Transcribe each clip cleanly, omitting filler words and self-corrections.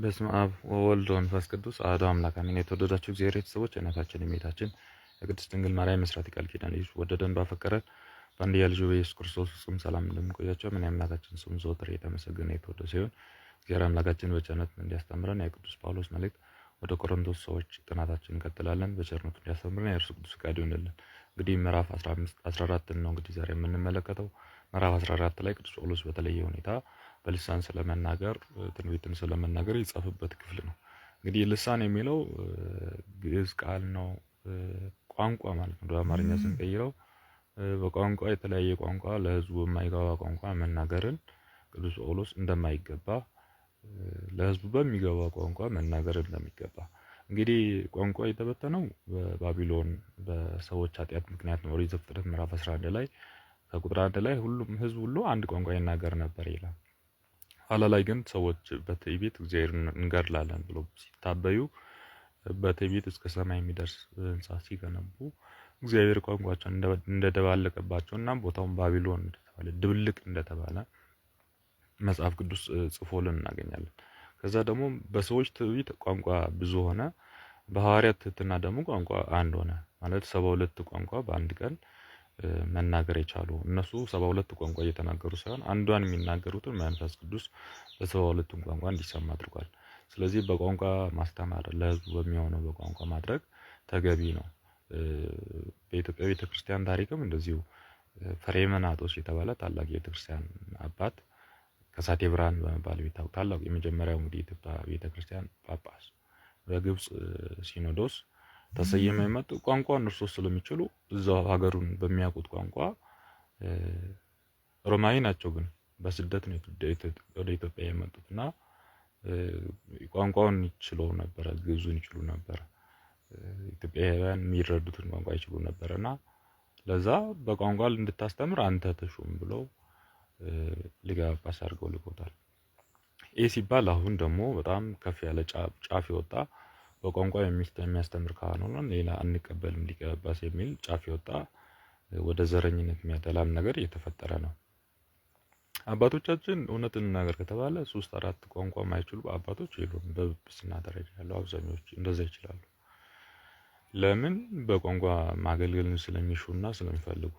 በስመ አብ ወወልድ ወመንፈስ ቅዱስ አሐዱ አምላክ አሜን። የተወደዳችሁ እግዚአብሔር ቤተሰቦች እናታችን እመቤታችን የቅድስት ድንግል ማርያም መስራት ቃል ኪዳን ልጅ ወደደን ባፈቀረን በአንድያ ልጁ በኢየሱስ ክርስቶስ ፍጹም ሰላም እንደምንቆያቸው ምን አምላካችን ስሙ ዘወትር የተመሰገነ የተወደደ ሲሆን እግዚአብሔር አምላካችን በቸርነቱ እንዲያስተምረን የቅዱስ ጳውሎስ መልእክት ወደ ቆሮንቶስ ሰዎች ጥናታችን እንቀጥላለን። በቸርነቱ እንዲያስተምረን የእርሱ ቅዱስ ፈቃዱ ይሁንልን። እንግዲህ ምዕራፍ 14 ነው እንግዲህ ዛሬ የምንመለከተው። ምዕራፍ 14 ላይ ቅዱስ ጳውሎስ በተለየ ሁኔታ በልሳን ስለመናገር ትንቢትን ስለመናገር የጻፈበት ክፍል ነው። እንግዲህ ልሳን የሚለው ግዕዝ ቃል ነው፣ ቋንቋ ማለት ነው። በአማርኛ ስንቀይረው በቋንቋ የተለያየ ቋንቋ ለሕዝቡ የማይገባ ቋንቋ መናገርን ቅዱስ ጳውሎስ እንደማይገባ፣ ለሕዝቡ በሚገባ ቋንቋ መናገር እንደሚገባ። እንግዲህ ቋንቋ የተበተነው በባቢሎን በሰዎች ኃጢአት ምክንያት ነው። ኦሪት ዘፍጥረት ምዕራፍ 11 ላይ ከቁጥር 1 ላይ ሁሉም ሕዝብ ሁሉ አንድ ቋንቋ ይናገር ነበር ይላል። ኋላ ላይ ግን ሰዎች በትዕቢት እግዚአብሔርን እንገድላለን ብሎ ሲታበዩ በትዕቢት እስከ ሰማይ የሚደርስ ሕንጻ ሲገነቡ እግዚአብሔር ቋንቋቸውን እንደደባለቀባቸውና ቦታውን ባቢሎን እንደተባለ ድብልቅ እንደተባለ መጽሐፍ ቅዱስ ጽፎልን እናገኛለን። ከዛ ደግሞ በሰዎች ትዕቢት ቋንቋ ብዙ ሆነ፣ በሐዋርያት ትሕትና ደግሞ ቋንቋ አንድ ሆነ። ማለት 72 ቋንቋ በአንድ ቀን መናገር የቻሉ እነሱ 72 ቋንቋ እየተናገሩ ሳይሆን አንዷን የሚናገሩትን መንፈስ ቅዱስ በ72ቱም ቋንቋ እንዲሰማ አድርጓል። ስለዚህ በቋንቋ ማስተማር ለሕዝቡ በሚሆነው በቋንቋ ማድረግ ተገቢ ነው። በኢትዮጵያ ቤተክርስቲያን ታሪክም እንደዚሁ ፍሬምናጦስ የተባለ ታላቅ የቤተክርስቲያን አባት ከሳቴ ብርሃን በመባል የሚታወቅ ታላቅ የመጀመሪያው እንግዲህ ኢትዮጵያ ቤተክርስቲያን ጳጳስ በግብጽ ሲኖዶስ ተሰየመው የመጡ ቋንቋውን እርሱ ስለሚችሉ እዛው ሀገሩን በሚያውቁት ቋንቋ ሮማዊ ናቸው፣ ግን በስደት ነው ወደ ኢትዮጵያ የመጡትና ቋንቋውን ይችለው ነበር፣ ግዕዙን ይችሉ ነበር። ኢትዮጵያውያን የሚረዱትን ቋንቋ ይችሉ ነበርና ለዛ በቋንቋ እንድታስተምር አንተ ተሾም ብለው ሊቀ ጳጳስ አድርገው ልኮታል። ይህ ሲባል አሁን ደግሞ በጣም ከፍ ያለ ጫፍ የወጣ በቋንቋ የሚያስተምር ካልሆነ ሌላ አንቀበልም ሊቀ ጳጳስ የሚል ጫፍ የወጣ ወደ ዘረኝነት የሚያደላም ነገር እየተፈጠረ ነው። አባቶቻችን እውነትን ነገር ከተባለ 3-4 ቋንቋ የማይችሉ አባቶች የሉም። በጵጵስና ደረጃ ያለው አብዛኞቹ እንደዛ ይችላሉ። ለምን? በቋንቋ ማገልገልን ስለሚሹና ስለሚፈልጉ።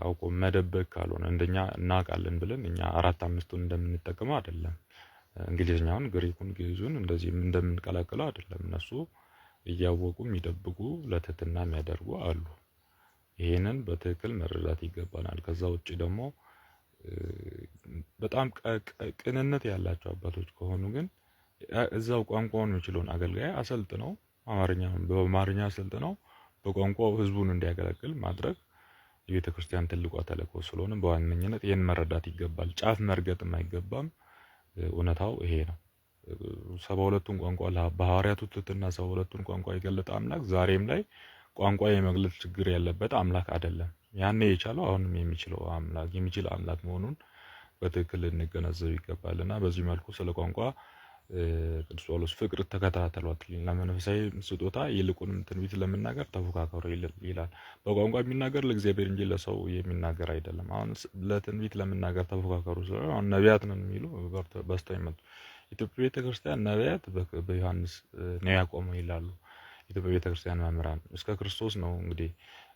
አውቆ መደበቅ ካልሆነ እንደኛ እናውቃለን ብለን እኛ 4-5ቱን እንደምንጠቀመው አይደለም። እንግሊዝኛውን፣ ግሪኩን፣ ግዕዙን እንደዚህ እንደምንቀላቅለው አይደለም። እነሱ እያወቁ የሚደብቁ ለትህትና የሚያደርጉ አሉ። ይሄንን በትክክል መረዳት ይገባናል። ከዛ ውጪ ደግሞ በጣም ቅንነት ያላቸው አባቶች ከሆኑ ግን እዛው ቋንቋውን የሚችለውን አገልጋይ አሰልጥነው በአማርኛ አሰልጥነው በቋንቋው ህዝቡን እንዲያገለግል ማድረግ የቤተ ክርስቲያን ትልቋ ተልእኮ ስለሆነ በዋነኝነት ይሄን መረዳት ይገባል። ጫፍ መርገጥም አይገባም። እውነታው ይሄ ነው። 72ቱን ቋንቋ በሐዋርያቱ ትሕትና 72ቱን ቋንቋ የገለጠ አምላክ ዛሬም ላይ ቋንቋ የመግለጽ ችግር ያለበት አምላክ አይደለም። ያኔ የቻለው አሁንም የሚችል አምላክ መሆኑን በትክክል ልንገነዘብ ይገባልና በዚህ መልኩ ስለ ቋንቋ ቅዱስ ጳውሎስ ፍቅር ተከታተሏት፣ ለመንፈሳዊ ስጦታ ይልቁንም ትንቢት ለመናገር ተፎካከሩ ይላል። በቋንቋ የሚናገር ለእግዚአብሔር እንጂ ለሰው የሚናገር አይደለም። አሁን ለትንቢት ለመናገር ተፎካከሩ ስለሆነ አሁን ነቢያት ነን የሚሉ በስተው ይመጡ። ኢትዮጵያ ቤተክርስቲያን ነቢያት በዮሐንስ ነው ያቆመው ይላሉ። ኢትዮጵያ ቤተክርስቲያን መምህራን እስከ ክርስቶስ ነው። እንግዲህ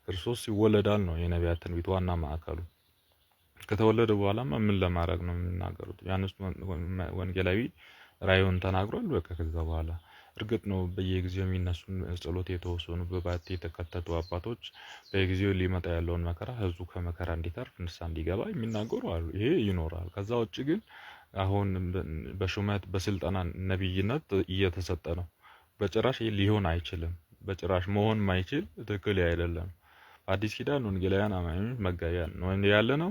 ክርስቶስ ይወለዳል ነው የነቢያት ትንቢት ዋና ማዕከሉ። ከተወለደ በኋላማ ምን ለማድረግ ነው የሚናገሩት? ዮሐንስ ወንጌላዊ ራእዩን ተናግሯል። በቃ ከዛ በኋላ እርግጥ ነው በየጊዜው የሚነሱ ጸሎት የተወሰኑ በባት የተከተቱ አባቶች በየጊዜው ሊመጣ ያለውን መከራ ህዝቡ ከመከራ እንዲተርፍ ንስሐ እንዲገባ የሚናገሩ አሉ። ይሄ ይኖራል። ከዛ ውጭ ግን አሁን በሹመት በስልጣና ነብይነት እየተሰጠ ነው። በጭራሽ ሊሆን አይችልም። በጭራሽ መሆን ማይችል ትክክል አይደለም። አዲስ ኪዳን ወንጌላውያን አማኞች መጋቢያን ነው ያለ ነው።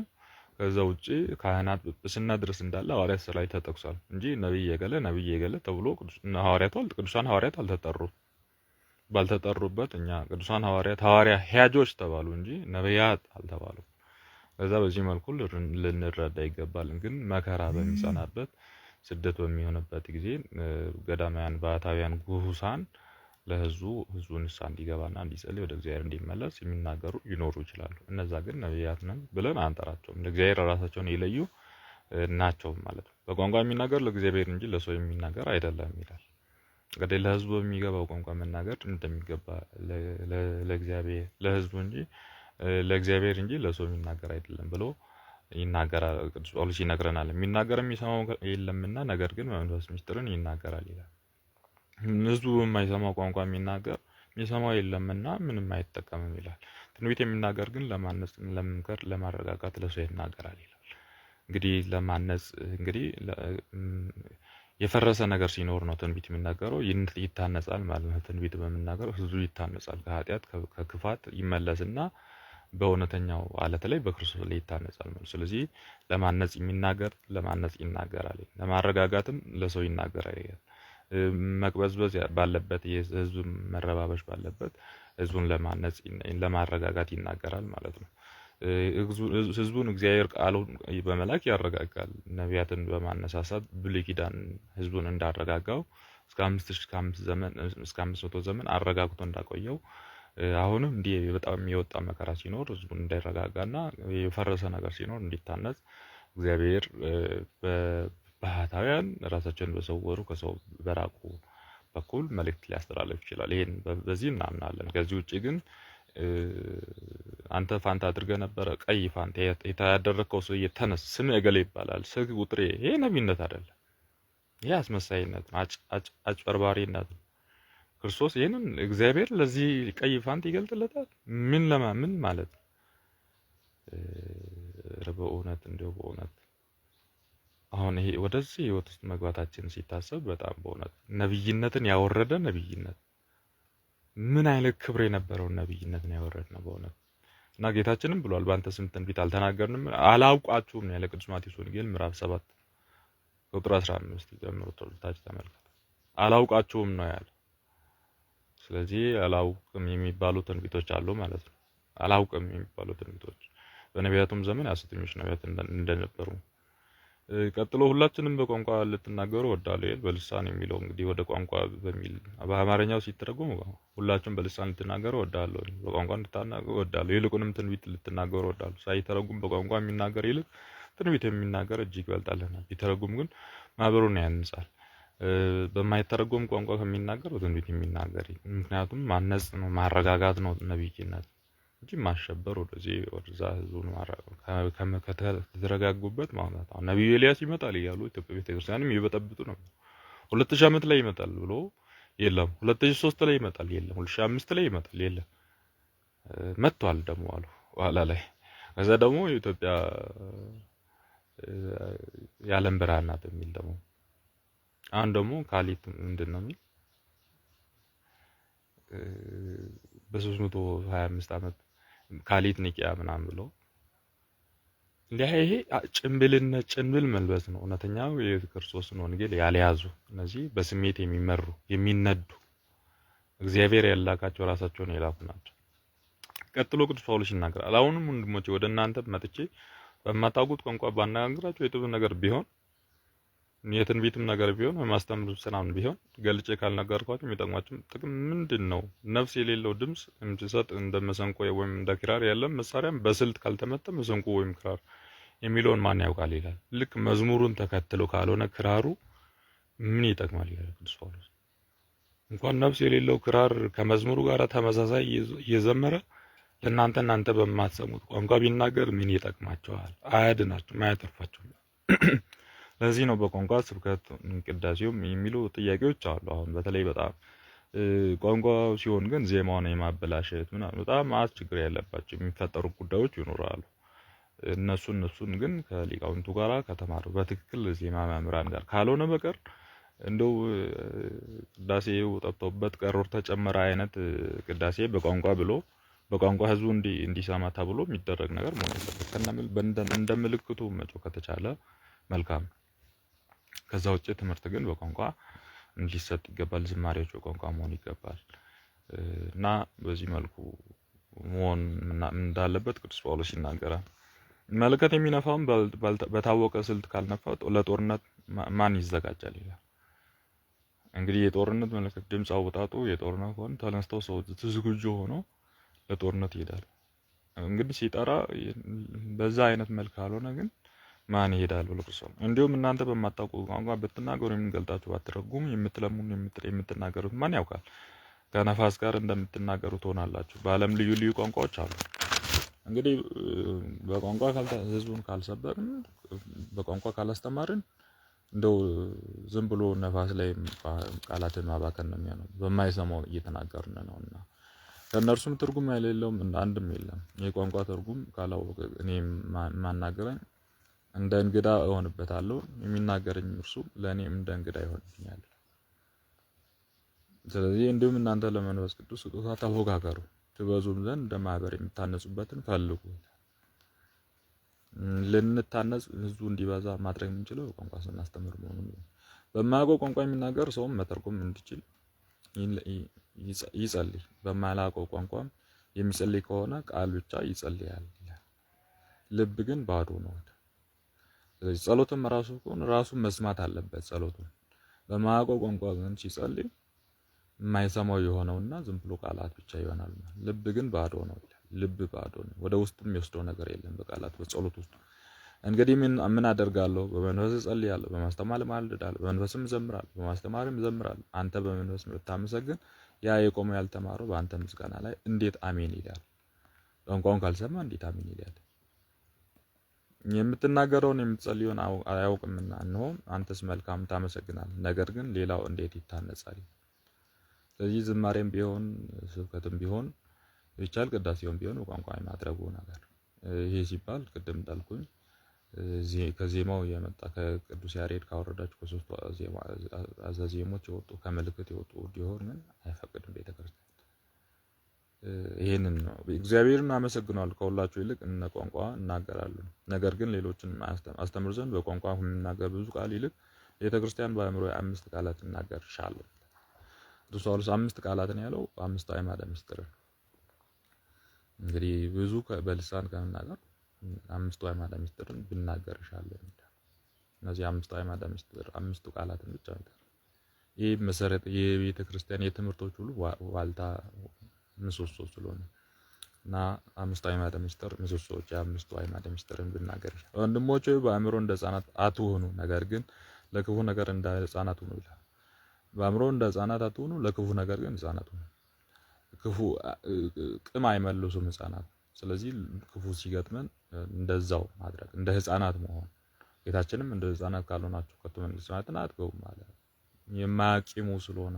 ከዛ ውጪ ካህናት ጵጵስና ድረስ እንዳለ ሐዋርያት ሥራ ላይ ተጠቅሷል እንጂ ነብይ የገለ ተብሎ ቅዱሳን ሐዋርያት አልተጠሩ። ባልተጠሩበት እኛ ቅዱሳን ሐዋርያ ሄያጆች ተባሉ እንጂ ነብያት አልተባሉ። ከዛ በዚህ መልኩ ልንረዳ ይገባል። ግን መከራ በሚጸናበት ስደት በሚሆንበት ጊዜ ገዳማውያን ባህታውያን ጉሁሳን ለህዝቡ ንስሐ እንዲገባና እንዲጸልይ ወደ እግዚአብሔር እንዲመለስ የሚናገሩ ሊኖሩ ይችላሉ። እነዛ ግን ነብያት ነን ብለን አንጠራቸውም። ለእግዚአብሔር ራሳቸውን የለዩ ናቸው ማለት ነው። በቋንቋ የሚናገር ለእግዚአብሔር እንጂ ለሰው የሚናገር አይደለም ይላል። እንግዲህ ለህዝቡ የሚገባው ቋንቋ መናገር እንደሚገባ ለእግዚአብሔር ለህዝቡ እንጂ ለእግዚአብሔር እንጂ ለሰው የሚናገር አይደለም ብሎ ይናገራል። ቅዱስ ጳውሎስ ይነግረናል። የሚናገር የሚሰማው የለምና ነገር ግን በመንፈስ ምስጢርን ይናገራል ይላል። ህዝቡ የማይሰማው ቋንቋ የሚሰማው የለምና ምንም አይጠቀምም ይላል። ትንቢት የሚናገር ግን ለማነጽ፣ ለመምከር፣ ለማረጋጋት ለሰው ይናገራል ይላል። እንግዲህ ለማነጽ እንግዲህ የፈረሰ ነገር ሲኖር ነው ትንቢት የሚናገረው። ይታነጻል ማለት ነው። ትንቢት በመናገረው ህዝቡ ይታነጻል፣ ከኃጢአት ከክፋት ይመለስና በእውነተኛው አለት ላይ በክርስቶስ ላይ ይታነጻል ማለት። ስለዚህ ለማነጽ የሚናገር ለማነጽ ይናገራል፣ ለማረጋጋትም ለሰው ይናገራል። መቅበዝበዝ ባለበት የህዝብ መረባበሽ ባለበት ህዝቡን ለማነጽ ለማረጋጋት ይናገራል ማለት ነው። ህዝቡን እግዚአብሔር ቃሉን በመላክ ያረጋጋል። ነቢያትን በማነሳሳት ብሉይ ኪዳን ህዝቡን እንዳረጋጋው እስከ 500 ዘመን አረጋግቶ እንዳቆየው አሁንም እንዲህ በጣም የወጣ መከራ ሲኖር ህዝቡን እንዳይረጋጋና የፈረሰ ነገር ሲኖር እንዲታነጽ እግዚአብሔር ባህታውያን ራሳቸውን በሰወሩ ከሰው በራቁ በኩል መልእክት ሊያስተላልፍ ይችላል። ይሄን በዚህ እናምናለን። ከዚህ ውጪ ግን አንተ ፋንታ አድርገህ ነበረ ቀይ ፋንታ ያደረከው ሰው ተነስ፣ ስም እገሌ ይባላል፣ ስልክ ቁጥሬ፣ ይሄ ነቢይነት አይደለም። ይሄ አስመሳይነት ነው፣ አጭበርባሪነት ነው። ክርስቶስ ይሄንን እግዚአብሔር ለዚህ ቀይ ፋንታ ይገልጥለታል። ምን ማለት ነው? በእውነት እንደው በእውነት አሁን ይሄ ወደዚህ ህይወት ውስጥ መግባታችን ሲታሰብ በጣም በእውነት ነብይነትን ያወረደ ነብይነት ምን አይነት ክብር የነበረውን ነብይነት ነው ያወረድነው በእውነት። እና ጌታችንም ብሏል በአንተ ስም ትንቢት አልተናገርንም አላውቃችሁም ያለ ቅዱስ ማቴዎስ ወንጌል ምዕራፍ 7 ቁጥር 15 ጀምሮ ታች ተመልከቱ። አላውቃችሁም ነው ያለ። ስለዚህ አላውቅም የሚባሉ ትንቢቶች አሉ ማለት ነው። አላውቅም የሚባሉ ትንቢቶች በነቢያቱም ዘመን ሐሰተኞች ነቢያት እንደነበሩ ቀጥሎ ሁላችንም በቋንቋ ልትናገሩ እወዳለሁ ይላል። በልሳን የሚለው እንግዲህ ወደ ቋንቋ በሚል በአማርኛው ሲተረጎም ሁላችሁም በልሳን ልትናገሩ እወዳለሁ፣ በቋንቋ እንድትናገሩ እወዳለሁ፣ ይልቁንም ትንቢት ልትናገሩ እወዳለሁ። ሳይተረጉም በቋንቋ የሚናገር ይልቅ ትንቢት የሚናገር እጅግ ይበልጣልና፣ ቢተረጉም ግን ማህበሩን ያንጻል። በማይተረጎም ቋንቋ ከሚናገር በትንቢት የሚናገር ምክንያቱም ማነጽ ነው፣ ማረጋጋት ነው ነብይነት እንጂ ማሸበር ወደዛ ህዝቡን ከተረጋጉበት ማለት ነው። ነብዩ ኤልያስ ይመጣል እያሉ ኢትዮጵያ ቤተክርስቲያንም ይበጠብጡ ነው። 2000 ዓመት ላይ ይመጣል ብሎ የለም፣ 2003 ላይ ይመጣል የለም፣ 2005 ላይ ይመጣል የለም፣ መጥቷል ደግሞ አሉ ኋላ ላይ። ከዛ ደግሞ የኢትዮጵያ የዓለም ብርሃን ናት የሚል ደግሞ አሁን ደግሞ ካሊት ምንድነው የሚል በ325 ዓመት ካሊት ንቂያ ምናምን ብሎ ይሄ ጭንብል መልበስ ነው። እውነተኛው የክርስቶስን ወንጌል ያልያዙ እነዚህ በስሜት የሚመሩ የሚነዱ እግዚአብሔር ያላካቸው ራሳቸውን የላኩ ናቸው። ቀጥሎ ቅዱስ ጳውሎስ ይናገራል። አሁንም ወንድሞቼ ወደ እናንተ መጥቼ በማታውቁት ቋንቋ ባናገራችሁ የጥበብ ነገር ቢሆን የትንቢትም ነገር ቢሆን በማስተምር ስራም ቢሆን ገልጬ ካልነገርኳችሁ የሚጠቅማችሁ ጥቅም ምንድን ነው? ነፍስ የሌለው ድምፅ እንዲሰጥ እንደ መሰንቆ ወይም እንደ ክራር ያለ መሳሪያም በስልት ካልተመታ መሰንቆ ወይም ክራር የሚለውን ማን ያውቃል ይላል። ልክ መዝሙሩን ተከትሎ ካልሆነ ክራሩ ምን ይጠቅማል ይላል ቅዱስ ጳውሎስ። እንኳን ነፍስ የሌለው ክራር ከመዝሙሩ ጋር ተመሳሳይ እየዘመረ እናንተ በማትሰሙት ቋንቋ ቢናገር ምን ይጠቅማቸዋል? አያድናቸውም፣ አያተርፋቸውም። ለዚህ ነው በቋንቋ ስብከት ቅዳሴውም የሚሉ ጥያቄዎች አሉ። አሁን በተለይ በጣም ቋንቋው ሲሆን ግን ዜማውን የማበላሸት ምናምን በጣም ችግር ያለባቸው የሚፈጠሩ ጉዳዮች ይኖራሉ። እነሱን ግን ከሊቃውንቱ ጋር ከተማሩ በትክክል ዜማ መምህራን ጋር ካልሆነ በቀር እንደው ቅዳሴው ጠፍቶበት ቀሮር ተጨመረ አይነት ቅዳሴ በቋንቋ ህዝቡ እንዲሰማ ተብሎ የሚደረግ ነገር መሆን የለበትም። እንደ ምልክቱ መጮህ ከተቻለ መልካም። ከዛ ውጭ ትምህርት ግን በቋንቋ እንዲሰጥ ይገባል። ዝማሬዎች በቋንቋ መሆን ይገባል እና በዚህ መልኩ መሆን እንዳለበት ቅዱስ ጳውሎስ ይናገራል። መለከት የሚነፋውን በታወቀ ስልት ካልነፋው ለጦርነት ማን ይዘጋጃል ይላል። እንግዲህ የጦርነት መለከት ድምፅ አውጣጡ የጦርነት ከሆነ ተነስተው ሰው ዝግጁ ሆኖ ለጦርነት ይሄዳል። እንግዲህ ሲጠራ በዛ አይነት መልክ ካልሆነ ግን ማን ይሄዳል ብሎ ክርስቶስ። እንዲሁም እናንተ በማታውቁ ቋንቋ ብትናገሩ የምንገልጣችሁ ባትረጉሙ የምትለሙን የምትናገሩት ማን ያውቃል? ከነፋስ ጋር እንደምትናገሩ ትሆናላችሁ። በዓለም ልዩ ልዩ ቋንቋዎች አሉ። እንግዲህ በቋንቋ ህዝቡን ካልሰበርን፣ በቋንቋ ካላስተማርን እንደው ዝም ብሎ ነፋስ ላይ ቃላትን ማባከን ነው የሚሆነው። በማይሰማው እየተናገርን ነውና ከእነርሱም ትርጉም የሌለውም አንድም የለም። የቋንቋ ትርጉም ካላወቀ እኔ ማናገረኝ እንደ እንግዳ እሆንበታለሁ፣ የሚናገረኝ እርሱ ለእኔም እንደ እንግዳ ይሆንብኛል። ስለዚህ እንዲሁም እናንተ ለመንፈስ ቅዱስ ስጦታ ተፎካከሩ፣ ትበዙም ዘንድ እንደ ማህበር የምታነጹበትን ፈልጉ። ልንታነጽ ህዝቡ እንዲበዛ ማድረግ የምንችለው ቋንቋ ስናስተምር መሆኑን በማያውቀው ቋንቋ የሚናገር ሰውም መተርጎም እንዲችል ይጸልይ። በማያውቀው ቋንቋም የሚጸልይ ከሆነ ቃል ብቻ ይጸልያል ይላል። ልብ ግን ባዶ ነው። ስለዚህ ጸሎትም ራሱ መስማት አለበት። ጸሎቱን በማያውቀው ቋንቋ ግን ሲጸልይ የማይሰማው የሆነውና ዝም ብሎ ቃላት ብቻ ይሆናል። ልብ ግን ባዶ ነው ይላል። ልብ ባዶ ነው። ወደ ውስጥ የሚወስደው ነገር የለም በቃላት በጸሎት ውስጥ። እንግዲህ ምን አደርጋለሁ? በመንፈስ እጸልያለሁ፣ በማስተማር እማልዳለሁ፣ በመንፈስም እዘምራለሁ፣ በማስተማርም እዘምራለሁ። አንተ በመንፈስ ብታመሰግን ያ የቆመው ያልተማረው በአንተ ምስጋና ላይ እንዴት አሜን ይላል? ቋንቋውን ካልሰማ እንዴት አሜን ይላል? የምትናገረውን የምትጸልየውን አያውቅምና እነሆ አንተስ መልካም ታመሰግናለህ፣ ነገር ግን ሌላው እንዴት ይታነጻል? ስለዚህ ዝማሬም ቢሆን ስብከትም ቢሆን ቢቻል ቅዳሴውም ቢሆን በቋንቋ የማድረጉ ነገር። ይሄ ሲባል ቅድም እንዳልኩኝ ከዜማው የመጣ ከቅዱስ ያሬድ ካወረዳቸው ከሶስቱ አዘዜሞች የወጡ ከምልክት የወጡ እንዲሆን ግን አይፈቅድም ቤተክርስቲያን። ይሄንን ነው እግዚአብሔርን አመሰግናለሁ ከሁላችሁ ይልቅ እነ ቋንቋ እናገራለሁ፣ ነገር ግን ሌሎችን አስተምር ዘንድ በቋንቋ የሚናገር ብዙ ቃል ይልቅ ቤተክርስቲያን በአእምሮ 5 ቃላት እናገርሻለሁ። ቅዱስ ጳውሎስ 5 ቃላትን ያለው 5 አዕማደ ምስጢር። እንግዲህ ብዙ በልሳን ከመናገር 5 አዕማደ ምስጢርን ብናገርሻለሁ። እነዚህ 5 አዕማደ ምስጢር 5 ቃላትን ብቻ ነው። ይህ መሰረት የቤተ ክርስቲያን የትምህርቶች ሁሉ ዋልታ ምሰሶ ስለሆነ እና 5 አዕማደ ምስጢር ምሰሶዎች 5 አዕማደ ምስጢርን ብናገርሻለሁ። ወንድሞቼ በአእምሮ እንደ ሕፃናት አትሁኑ፣ ነገር ግን ለክፉ ነገር እንደ ሕፃናት ሁኑ ይላል። በአእምሮ እንደ ሕፃናት አትሁኑ፣ ለክፉ ነገር ግን ሕፃናት ሁኑ። ክፉ ቅም አይመልሱም ሕፃናት። ስለዚህ ክፉ ሲገጥመን እንደዛው ማድረግ እንደ ሕፃናት መሆን። ጌታችንም እንደ ሕፃናት ካልሆናችሁ ከቶ መንግሥተ ሰማያትን አትገቡም ማለት የማያቂሙ ስለሆነ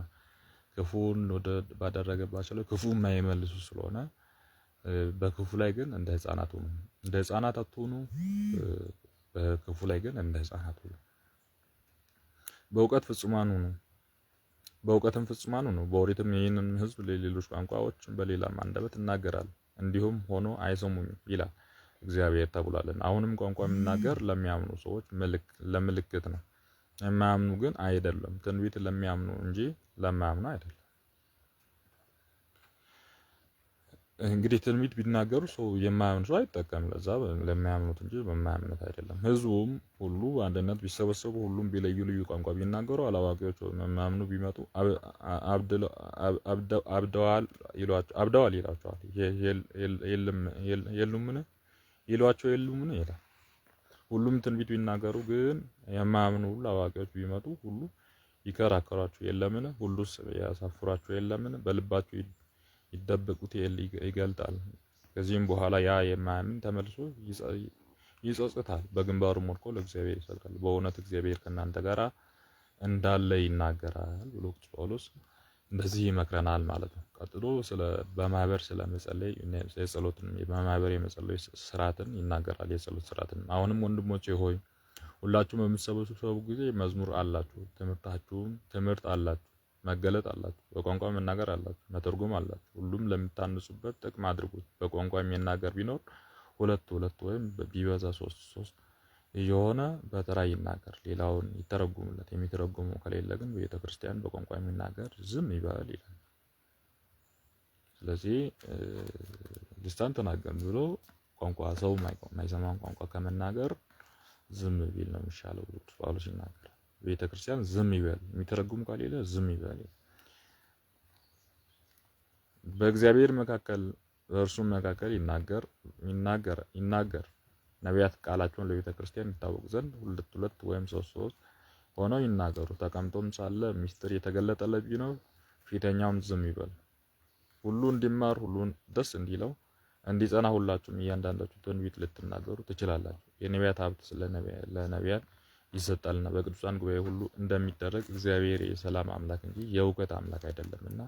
ክፉን ወደ ባደረገባቸው ላይ ክፉ የማይመልሱ ስለሆነ በክፉ ላይ ግን እንደ ሕፃናት ሁኑ። እንደ ሕፃናት አትሁኑ፣ በክፉ ላይ ግን እንደ ሕፃናት ሁኑ። በእውቀት ፍጹማን ሁኑ፣ በእውቀትም ፍጹማን ሁኑ። በኦሪትም ይህንን ሕዝብ ሌሎች ቋንቋዎች በሌላም አንደበት እናገራለሁ እንዲሁም ሆኖ አይሰሙኝም ይላል እግዚአብሔር ተብሏልና። አሁንም ቋንቋ የሚናገር ለሚያምኑ ሰዎች ለምልክት ነው፣ የማያምኑ ግን አይደለም። ትንቢት ለሚያምኑ እንጂ ለማያምኑ አይደለም። እንግዲህ ትንቢት ቢናገሩ ሰው የማያምኑ ሰው አይጠቀምም፣ ለዛ ለማያምኑት እንጂ በማያምኑት አይደለም። ህዝቡም ሁሉ በአንድነት ቢሰበሰቡ ሁሉም ቢለዩ ልዩ ቋንቋ ቢናገሩ አላዋቂዎች የማያምኑ ቢመጡ አብደዋል ይሏቸዋል። የሉምን ይሏቸው የሉምን ይላል። ሁሉም ትንቢት ቢናገሩ ግን የማያምኑ ሁሉ አዋቂዎች ቢመጡ ሁሉ ይከራከሯቸው የለምን? ሁሉስ ያሳፍሯቸው የለምን? በልባቸው ይደበቁት ይገልጣል። ከዚህም በኋላ ያ የማያምን ተመልሶ ይጸጽታል፣ በግንባሩም ወድቆ ለእግዚአብሔር ይሰግዳል። በእውነት እግዚአብሔር ከእናንተ ጋር እንዳለ ይናገራል ብሎ ቅዱስ ጳውሎስ እንደዚህ ይመክረናል ማለት ነው። ቀጥሎ በማህበር ስለመጸለይ የጸሎትን በማህበር የመጸለይ ስርዓትን ይናገራል። የጸሎት ስርዓትን አሁንም ወንድሞቼ ሆይ ሁላችሁም በምትሰበሰቡ ጊዜ መዝሙር አላችሁ፣ ትምህርት አላችሁ፣ መገለጥ አላችሁ፣ በቋንቋ መናገር አላችሁ፣ መተርጎም አላችሁ። ሁሉም ለምታንጹበት ጥቅም አድርጉት። በቋንቋ የሚናገር ቢኖር ሁለት ወይም ቢበዛ ሶስት የሆነ በተራ ይናገር፣ ሌላውን ይተረጉምለት። የሚተረጉሙ ከሌለ ግን ቤተክርስቲያን በቋንቋ የሚናገር ዝም ይበል ይላል። ስለዚህ ልሳን ተናገርን ብሎ ቋንቋ ሰው የማይሰማውን ቋንቋ ከመናገር ዝም ቢል ነው የሚሻለው ብሎ ጳውሎስ ይናገራል። ቤተክርስቲያን ዝም ይበል፣ የሚተረጉም ከሌለ ዝም ይበል። በእግዚአብሔር መካከል በእርሱም መካከል ይናገር ነቢያት ቃላቸውን ለቤተ ክርስቲያን ይታወቅ ዘንድ ሁለት ወይም ሶስት ሆነው ይናገሩ። ተቀምጦም ሳለ ምስጢር የተገለጠለት ቢኖር ፊተኛውም ዝም ይበል። ሁሉ እንዲማር ሁሉን ደስ እንዲለው እንዲጸና ሁላችሁም እያንዳንዳችሁ ትንቢት ልትናገሩ ትችላላችሁ። የነቢያት ሀብት ለነቢያት ይሰጣልና በቅዱሳን ጉባኤ ሁሉ እንደሚደረግ እግዚአብሔር የሰላም አምላክ እንጂ የእውቀት አምላክ አይደለምና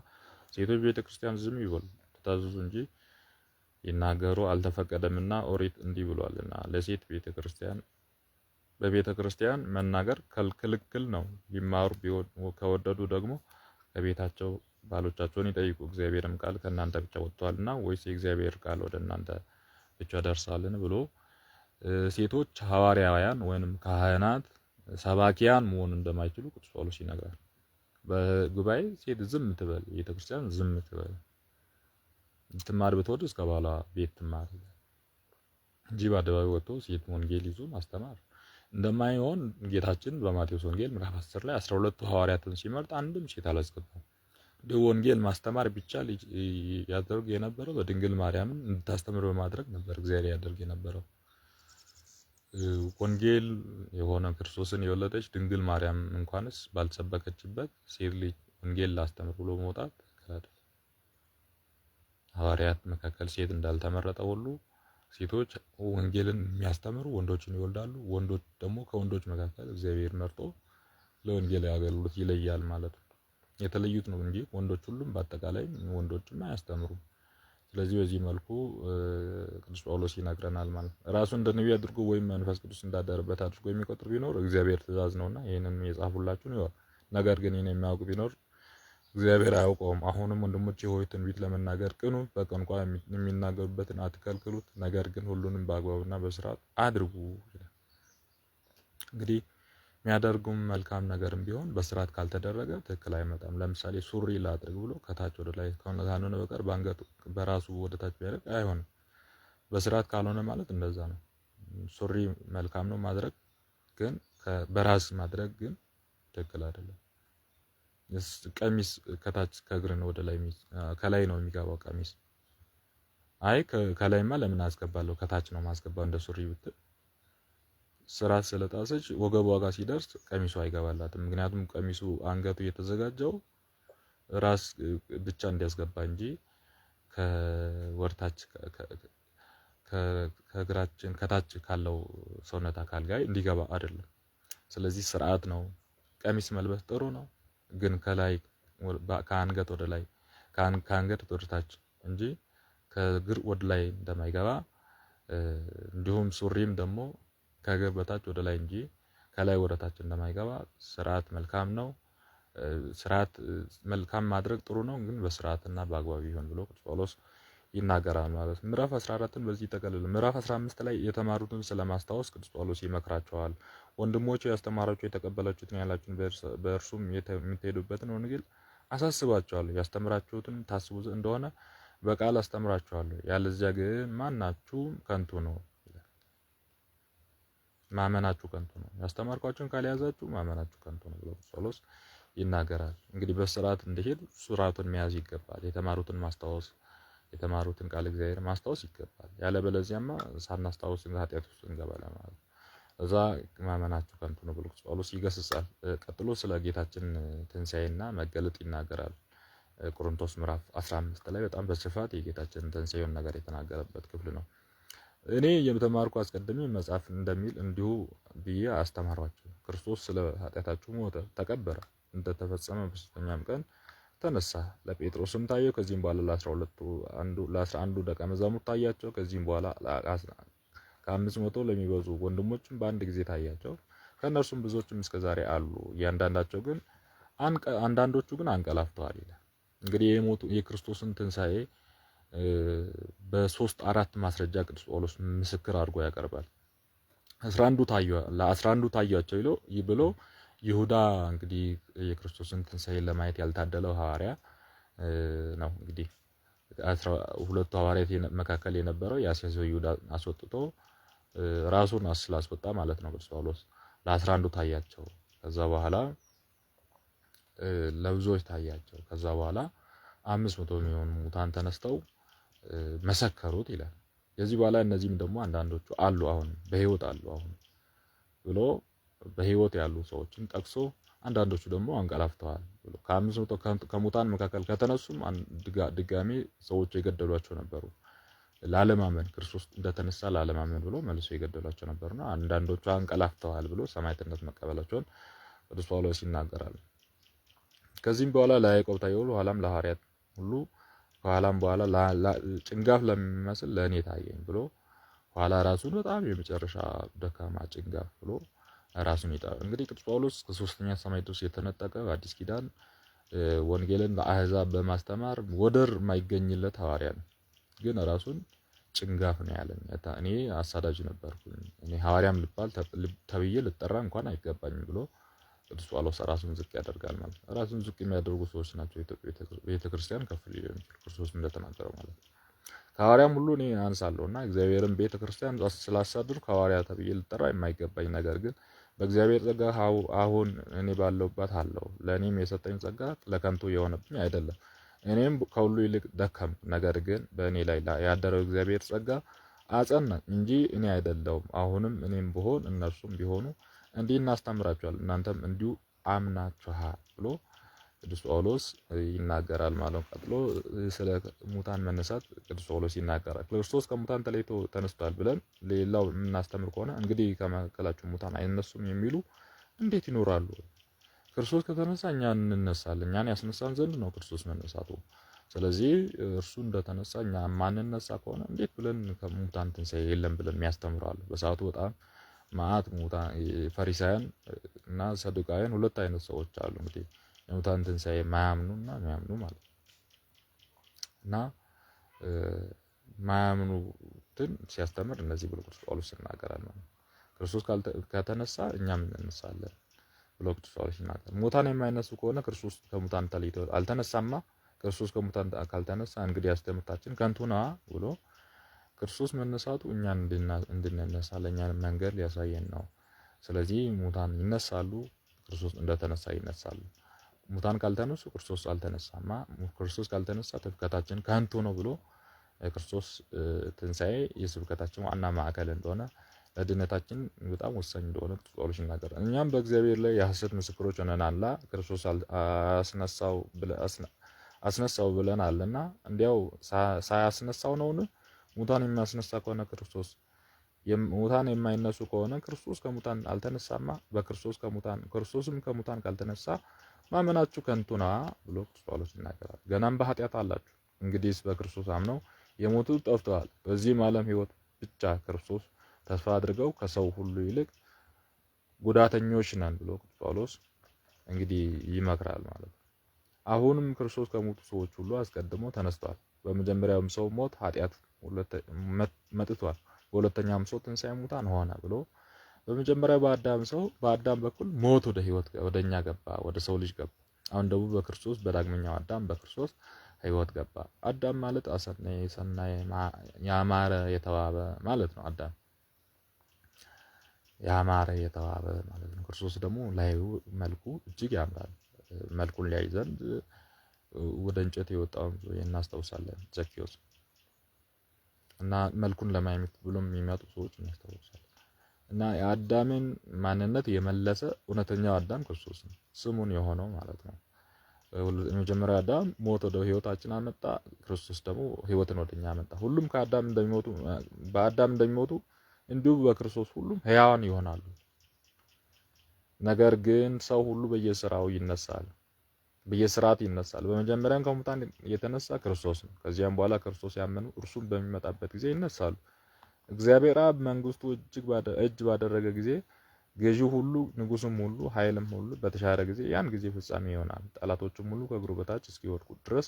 ሴቶች ቤተ ክርስቲያን ዝም ይበሉ ተታዘዙ እንጂ ይናገሩ አልተፈቀደምና ኦሪት እንዲህ ብሏልና። ለሴት ቤተ ክርስቲያን በቤተ ክርስቲያን መናገር ክልክል ነው። ሊማሩ ከወደዱ ደግሞ ከቤታቸው ባሎቻቸውን ይጠይቁ። እግዚአብሔርም ቃል ከእናንተ ብቻ ወጥቷልና ወይስ የእግዚአብሔር ቃል ወደ እናንተ ብቻ ደርሳልን ብሎ ሴቶች ሐዋርያውያን ወይንም ካህናት ሰባኪያን መሆን እንደማይችሉ ቅዱስ ጳውሎስ ይነግራል። በጉባኤ ሴት ዝም ትበል፣ ቤተ ክርስቲያን ዝም ትበል። ትማር ብትወድ እስከ ባሏ ቤት ትማር እንጂ በአደባባይ ወጥቶ ሴት ወንጌል ይዞ ማስተማር እንደማይሆን ጌታችን በማቴዎስ ወንጌል ምዕራፍ 10 ላይ 12ቱ ሐዋርያትን ሲመርጥ አንድም ሴት አላስገባም። ወንጌል ማስተማር ቢቻል ያደርግ የነበረው በድንግል ማርያምን እንድታስተምር በማድረግ ነበር እግዚአብሔር ያደርግ የነበረው። ወንጌል የሆነ ክርስቶስን የወለደች ድንግል ማርያም እንኳንስ ባልተሰበከችበት ሴት ልጅ ወንጌል ላስተምር ብሎ መውጣት ሐዋርያት መካከል ሴት እንዳልተመረጠ ሁሉ ሴቶች ወንጌልን የሚያስተምሩ ወንዶችን ይወልዳሉ። ወንዶች ደግሞ ከወንዶች መካከል እግዚአብሔር መርጦ ለወንጌል አገልግሎት ይለያል ማለት ነው። የተለዩት ነው እንጂ ወንዶች ሁሉም በአጠቃላይ ወንዶችም አያስተምሩም። ስለዚህ በዚህ መልኩ ቅዱስ ጳውሎስ ይነግረናል ማለት ነው። ራሱ እንደ ነቢይ አድርጎ ወይም መንፈስ ቅዱስ እንዳደረበት አድርጎ የሚቆጥር ቢኖር እግዚአብሔር ትእዛዝ ነውና ይሄንን የጻፉላችሁ ነው። ነገር ግን ይሄን የሚያውቅ ቢኖር እግዚአብሔር አያውቀውም። አሁንም ወንድሞቼ ሆይ ትንቢት ለመናገር ቅኑ፣ በቋንቋ የሚናገሩበትን አትከልክሉት፣ ነገር ግን ሁሉንም በአግባብና በስርዓት አድርጉ። እንግዲህ የሚያደርጉም መልካም ነገርም ቢሆን በስርዓት ካልተደረገ ትክክል አይመጣም። ለምሳሌ ሱሪ ላድርግ ብሎ ከታች ወደ ላይ ካልሆነ በቀር በአንገቱ በራሱ ወደ ታች ቢያደርግ አይሆንም። በስርዓት ካልሆነ ማለት እንደዛ ነው። ሱሪ መልካም ነው ማድረግ፣ ግን በራስ ማድረግ ግን ትክክል አይደለም። ቀሚስ ከታች ከእግርን ወደ ላይ ከላይ ነው የሚገባው ቀሚስ። አይ ከላይማ ለምን አስገባለሁ ከታች ነው ማስገባው እንደ ሱሪ ብትል ስርዓት ስለጣሰች ወገቧ ጋር ሲደርስ ቀሚሱ አይገባላትም። ምክንያቱም ቀሚሱ አንገቱ የተዘጋጀው ራስ ብቻ እንዲያስገባ እንጂ ከወርታች ከእግራችን ከታች ካለው ሰውነት አካል ጋር እንዲገባ አይደለም። ስለዚህ ስርዓት ነው። ቀሚስ መልበስ ጥሩ ነው፣ ግን ከላይ ከአንገት ወደ ላይ ከአንገት ወደ ታች እንጂ ከእግር ወደ ላይ እንደማይገባ እንዲሁም ሱሪም ደግሞ ከእግር በታች ወደ ላይ እንጂ ከላይ ወደ ታች እንደማይገባ ስርዓት መልካም ነው። ስርዓት መልካም ማድረግ ጥሩ ነው፣ ግን በስርዓትና በአግባብ ይሁን ብሎ ቅዱስ ጳውሎስ ይናገራል ማለት ነው። ምዕራፍ 14ን በዚህ ተቀልል። ምዕራፍ 15 ላይ የተማሩትን ስለማስታወስ ቅዱስ ጳውሎስ ይመክራቸዋል። ወንድሞቼ ያስተማራችሁ የተቀበላችሁትን ያላችሁን በእርሱም የምትሄዱበትን ወንጌል አሳስባችኋለሁ። ያስተምራችሁትን ታስቡ እንደሆነ በቃል አስተምራችኋለሁ። ያለዚያ ግን ማናችሁም ከንቱ ነው፣ ማመናችሁ ከንቱ ነው። ያስተማርኳችሁን ካልያዛችሁ ማመናችሁ ከንቱ ነው ብሎ ጳውሎስ ይናገራል። እንግዲህ በስርዓት እንዲሄድ ስርዓቱን መያዝ ይገባል። የተማሩትን ማስታወስ የተማሩትን ቃል እግዚአብሔር ማስታወስ ይገባል። ያለበለዚያማ ሳናስታውስ ኃጢአት ውስጥ እንገባለን ማለት ነው። እዛ ማመናችሁ ከንቱ ነው ብሎ ጳውሎስ ይገስጻል። ቀጥሎ ስለ ጌታችን ትንሣኤና መገለጥ ይናገራል። ቆሮንቶስ ምዕራፍ 15 ላይ በጣም በስፋት የጌታችን ትንሣኤውን ነገር የተናገረበት ክፍል ነው። እኔ የተማርኩ አስቀድሜ መጽሐፍ እንደሚል እንዲሁ ብዬ አስተማሯችሁ። ክርስቶስ ስለ ኃጢአታችሁ ሞተ፣ ተቀበረ፣ እንደተፈጸመ በሦስተኛም ቀን ተነሳ። ለጴጥሮስም ታየው። ከዚህም በኋላ ለ11 ደቀ መዛሙርት ታያቸው። ከዚህም በኋላ ከ500 ለሚበዙ ወንድሞችም በአንድ ጊዜ ታያቸው። ከእነርሱም ብዙዎችም እስከዛሬ አሉ። አንዳንዶቹ ግን አንቀላፍተዋል ይላል። እንግዲህ የክርስቶስን ትንሣኤ በ3-4 ማስረጃ ቅዱስ ጳውሎስ ምስክር አድርጎ ያቀርባል። 11 ታያቸው ብሎ ይሁዳ እንግዲህ የክርስቶስን ትንሣኤ ለማየት ያልታደለው ሐዋርያ ነው። እንግዲህ 12ቱ ሐዋርያት መካከል የነበረው ያስያዘው ይሁዳ አስወጥቶ ራሱን ስላስወጣ ማለት ነው። ቅዱስ ጳውሎስ ለ11 ታያቸው። ከዛ በኋላ ለብዙዎች ታያቸው። ከዛ በኋላ 500 የሚሆኑ ሙታን ተነስተው መሰከሩት ይላል። ከዚህ በኋላ እነዚህም ደግሞ አንዳንዶቹ አሉ አሁን በህይወት አሉ አሁን ብሎ በህይወት ያሉ ሰዎችን ጠቅሶ አንዳንዶቹ ደግሞ አንቀላፍተዋል ብሎ ከ500 ከሙታን መካከል ከተነሱም ድጋሚ ሰዎች የገደሏቸው ነበሩ። ላለማመን ክርስቶስ እንደተነሳ ላለማመን ብሎ መልሶ የገደሏቸው ነበርና አንዳንዶቹ አንቀላፍተዋል ብሎ ሰማዕትነት መቀበላቸውን ቅዱስ ጳውሎስ ይናገራል። ከዚህም በኋላ ለያዕቆብ ታየው፣ ኋላም ለሐዋርያት ሁሉ፣ ከኋላም በኋላ ጭንጋፍ ለሚመስል ለእኔ ታየኝ ብሎ ኋላ ራሱን በጣም የመጨረሻ ደካማ ጭንጋፍ ብሎ ራሱን ይጠራል። እንግዲህ ቅዱስ ጳውሎስ ከሶስተኛ ሰማይ ድረስ የተነጠቀ በአዲስ ኪዳን ወንጌልን ለአሕዛብ በማስተማር ወደር የማይገኝለት ሐዋርያ ነው። ግን ራሱን ጭንጋፍ ነው ያለኝ። እኔ አሳዳጅ ነበርኩኝ፣ እኔ ሐዋርያም ልባል ተብዬ ልጠራ እንኳን አይገባኝም ብሎ ቅዱስ ጳውሎስ ራሱን ዝቅ ያደርጋል ማለት ነው። ራሱን ዝቅ የሚያደርጉ ሰዎች ናቸው ቤተክርስቲያን ከፍ ሊል የሚችል ክርስቶስ እንደተናገረው ማለት ነው። ከሐዋርያም ሁሉ እኔ አንሳለሁና እግዚአብሔርን ቤተክርስቲያን ስላሳድሩ ሐዋርያ ተብዬ ልጠራ የማይገባኝ፣ ነገር ግን በእግዚአብሔር ጸጋ አሁን እኔ ባለሁበት አለው። ለእኔም የሰጠኝ ጸጋ ለከንቱ የሆነብኝ አይደለም። እኔም ከሁሉ ይልቅ ደከምኩ፣ ነገር ግን በእኔ ላይ ያደረው እግዚአብሔር ጸጋ አጸናኝ እንጂ እኔ አይደለሁም። አሁንም እኔም ብሆን እነርሱም ቢሆኑ እንዲህ እናስተምራችኋለን፣ እናንተም እንዲሁ አምናችኋል ብሎ ቅዱስ ጳውሎስ ይናገራል ማለት ነው። ቀጥሎ ስለ ሙታን መነሳት ቅዱስ ጳውሎስ ይናገራል። ክርስቶስ ከሙታን ተለይቶ ተነስቷል ብለን ሌላው የምናስተምር ከሆነ እንግዲህ ከመካከላችሁ ሙታን አይነሱም የሚሉ እንዴት ይኖራሉ? ክርስቶስ ከተነሳ እኛ እንነሳለን። እኛን ያስነሳን ዘንድ ነው ክርስቶስ መነሳቱ። ስለዚህ እርሱ እንደተነሳ እኛ ማንነሳ ከሆነ እንዴት ብለን ከሙታን ትንሣኤ የለም ብለን የሚያስተምራሉ? በሰዓቱ በጣም ማአት ሙታን ፈሪሳውያን እና ሰዱቃውያን ሁለት አይነት ሰዎች አሉ እንግዲህ የሙታን ትንሣኤ ማያምኑና የሚያምኑ ማለት ነው። እና ማያምኑትን ሲያስተምር እነዚህ ብሎ ቅዱስ ጳውሎስ ይናገራል ማለት ነው። ክርስቶስ ከተነሳ እኛም እንነሳለን ብሎ ቅዱስ ጳውሎስ ይናገራል። ሙታን የማይነሱ ከሆነ ክርስቶስ ከሙታን ተለይቶ አልተነሳማ። ክርስቶስ ከሙታን ካልተነሳ እንግዲህ ትምህርታችን ከንቱ ነዋ ብሎ ክርስቶስ መነሳቱ እኛን እንድንነሳ ለእኛን መንገድ ሊያሳየን ነው። ስለዚህ ሙታን ይነሳሉ፣ ክርስቶስ እንደተነሳ ይነሳሉ። ሙታን ካልተነሱ ክርስቶስ አልተነሳማ። ክርስቶስ ካልተነሳ ስብከታችን ከንቱ ነው ብሎ ክርስቶስ ትንሣኤ የስብከታችን ዋና ማዕከል እንደሆነ ለድነታችን በጣም ወሳኝ እንደሆነ ቅዱስ ጳውሎስ ይናገራል። እኛም በእግዚአብሔር ላይ የሐሰት ምስክሮች ሆነናልና ክርስቶስ አስነሳው ብለናልና እንዲያው ሳያስነሳው ነውን? ሙታን የሚያስነሳ ከሆነ ክርስቶስ ሙታን የማይነሱ ከሆነ ክርስቶስ ከሙታን አልተነሳማ። ክርስቶስም ከሙታን ካልተነሳ ማመናችሁ ከንቱ ነው ብሎ ቅዱስ ጳውሎስ ይናገራል። ገናም በኃጢአት አላችሁ፣ እንግዲህስ በክርስቶስ አምነው የሞቱት ጠፍተዋል። በዚህም ዓለም ሕይወት ብቻ ክርስቶስ ተስፋ አድርገው ከሰው ሁሉ ይልቅ ጉዳተኞች ነን ብሎ ቅዱስ ጳውሎስ እንግዲህ ይመክራል ማለት ነው። አሁንም ክርስቶስ ከሞቱ ሰዎች ሁሉ አስቀድሞ ተነስቷል። በመጀመሪያውም ሰው ሞት ኃጢአት መጥቷል፣ በሁለተኛውም ሰው ትንሣኤ ሙታን ሆነ ብሎ በመጀመሪያው በአዳም በኩል ሞት ወደ ሕይወት ወደኛ ገባ፣ ወደ ሰው ልጅ ገባ። አሁን ደግሞ በክርስቶስ በዳግመኛው አዳም በክርስቶስ ሕይወት ገባ። አዳም ማለት ሰናይ ያማረ የተዋበ ማለት ነው። አዳም ያማረ የተዋበ ማለት ነው። ክርስቶስ ደግሞ ላዩ መልኩ እጅግ ያምራል። መልኩን ሊያይ ዘንድ ወደ እንጨት የወጣውን እናስታውሳለን፣ ዘኬዎስ እና መልኩን ለማየት ብሎም የሚመጡ ሰዎች እናስታውሳለን። እና የአዳምን ማንነት የመለሰ እውነተኛው አዳም ክርስቶስ ነው፣ ስሙን የሆነው ማለት ነው። የመጀመሪያው አዳም ሞት ወደ ሕይወታችን አመጣ፣ ክርስቶስ ደግሞ ሕይወትን ወደኛ አመጣ። ሁሉም በአዳም እንደሚሞቱ እንዲሁ በክርስቶስ ሁሉም ሕያዋን ይሆናሉ። ነገር ግን ሰው ሁሉ በየስራው ይነሳል፣ በየስርዓት ይነሳል። በመጀመሪያም ከሙታን የተነሳ ክርስቶስ ነው። ከዚያም በኋላ ክርስቶስ ያመኑ እርሱም በሚመጣበት ጊዜ ይነሳሉ። እግዚአብሔር አብ መንግስቱ እጅ ባደረገ ጊዜ ገዢው ሁሉ ንጉስም ሁሉ ኃይልም ሁሉ በተሻረ ጊዜ ያን ጊዜ ፍጻሜ ይሆናል። ጠላቶቹም ሁሉ ከእግሩ በታች እስኪወድቁ ድረስ